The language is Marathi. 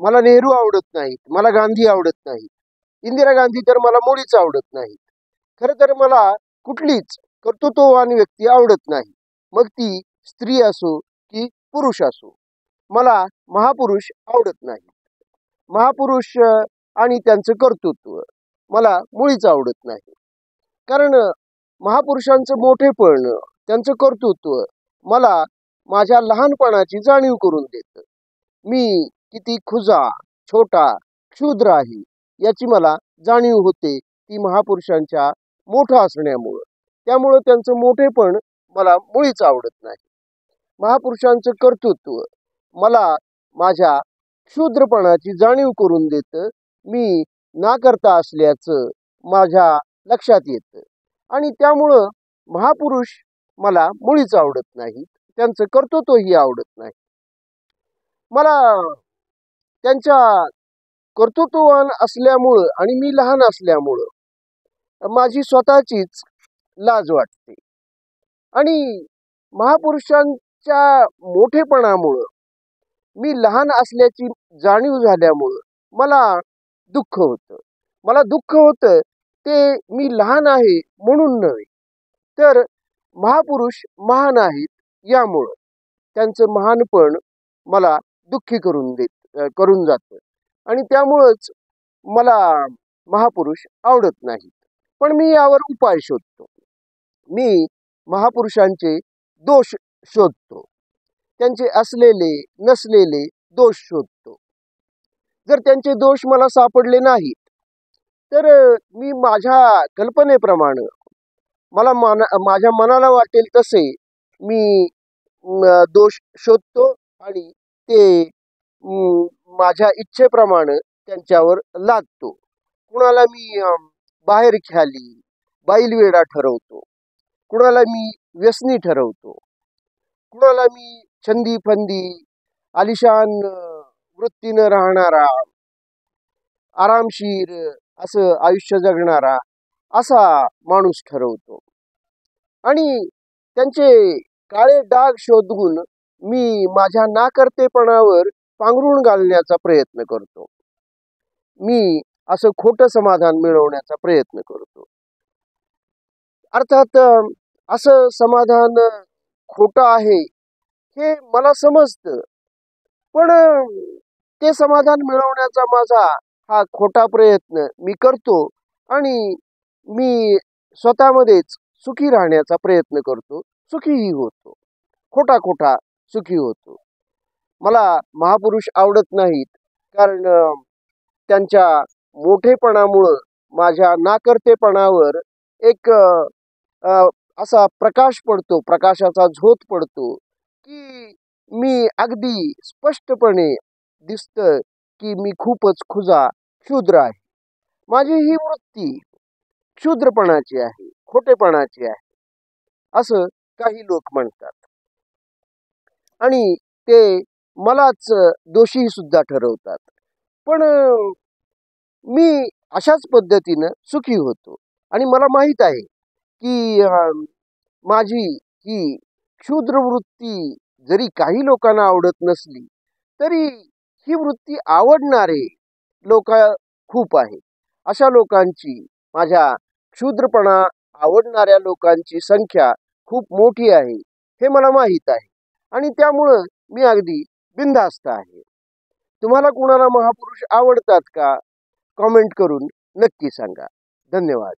मला नेहरू आवडत नाहीत, मला गांधी आवडत नाहीत, इंदिरा गांधी तर मला मुळीच आवडत नाहीत. खरं तर मला कुठलीच कर्तृत्ववान व्यक्ती आवडत नाही, मग ती स्त्री असो की पुरुष असो. मला महापुरुष आवडत नाही. महापुरुष आणि त्यांचं कर्तृत्व मला मुळीच आवडत नाही. कारण महापुरुषांचं मोठेपण, त्यांचं कर्तृत्व मला माझ्या लहानपणाची जाणीव करून देतं. मी किती खुजा, छोटा, क्षुद्र आहे याची मला जाणीव होते ती महापुरुषांच्या मोठं असण्यामुळं. त्यामुळं त्यांचं मोठेपण मला मुळीच आवडत नाही. महापुरुषांचं कर्तृत्व मला माझ्या क्षुद्रपणाची जाणीव करून देतं. मी ना करता असल्याचं माझ्या लक्षात येतं आणि त्यामुळं महापुरुष मला मुळीच आवडत नाहीत. त्यांचं कर्तृत्वही आवडत नाही. मला त्यांच्या कर्तृत्ववान असल्यामुळं आणि मी लहान असल्यामुळं माझी स्वतःचीच लाज वाटते आणि महापुरुषांच्या मोठेपणामुळं मी लहान असल्याची जाणीव झाल्यामुळं मला दुःख होतं. मला दुःख होतं ते मी लहान आहे म्हणून नव्हे, तर महापुरुष महान आहेत यामुळं. त्यांचं महानपण मला दुःखी करून जातं आणि त्यामुळंच मला महापुरुष आवडत नाहीत. पण मी यावर उपाय शोधतो. मी महापुरुषांचे दोष शोधतो. त्यांचे असलेले नसलेले दोष शोधतो. जर त्यांचे दोष मला सापडले नाहीत तर मी माझ्या कल्पनेप्रमाणे माझ्या मनाला वाटेल तसे मी दोष शोधतो आणि ते माझ्या इच्छेप्रमाणे त्यांच्यावर लादतो. कुणाला मी बाहेरख्याली, बैलवेडा ठरवतो, कुणाला मी व्यसनी ठरवतो, कुणाला मी छंदी फंदी आलिशान वृत्तीनं राहणारा, आरामशीर असं आयुष्य जगणारा असा माणूस ठरवतो आणि त्यांचे काळे डाग शोधून मी माझ्या नाकर्तेपणावर पांघरून घालण्याचा प्रयत्न करतो. मी असं खोटं समाधान मिळवण्याचा प्रयत्न करतो. अर्थात असं समाधान खोटं आहे हे मला समजतं, पण ते समाधान मिळवण्याचा माझा हा खोटा प्रयत्न मी करतो आणि मी स्वतःमध्येच सुखी राहण्याचा प्रयत्न करतो. सुखीही होतो, खोटा सुखी होतो. मला महापुरुष आवडत नाहीत कारण त्यांच्या मोठेपणामुळं माझ्या नाकर्तेपणावर एक असा प्रकाश पडतो, प्रकाशाचा झोत पडतो की मी अगदी स्पष्टपणे दिसतं की मी खूपच खुजा, क्षुद्र आहे. माझी ही वृत्ती क्षुद्रपणाची आहे, खोटेपणाची आहे असं काही लोक म्हणतात आणि ते मलाच दोषी सुद्धा ठरवतात. पण मी अशाच पद्धतीनं सुखी होतो आणि मला माहीत आहे की माझी ही क्षुद्र वृत्ती जरी काही लोकांना आवडत नसली तरी ही वृत्ती आवडणारे लोक खूप आहेत. अशा लोकांची, माझ्या क्षुद्रपणा आवडणाऱ्या लोकांची संख्या खूप मोठी आहे हे मला माहीत आहे आणि त्यामुळं मी अगदी बिनधास्त आहे. तुम्हाला कुणाला महापुरुष आवडतात का? कमेंट करून नक्की सांगा. धन्यवाद.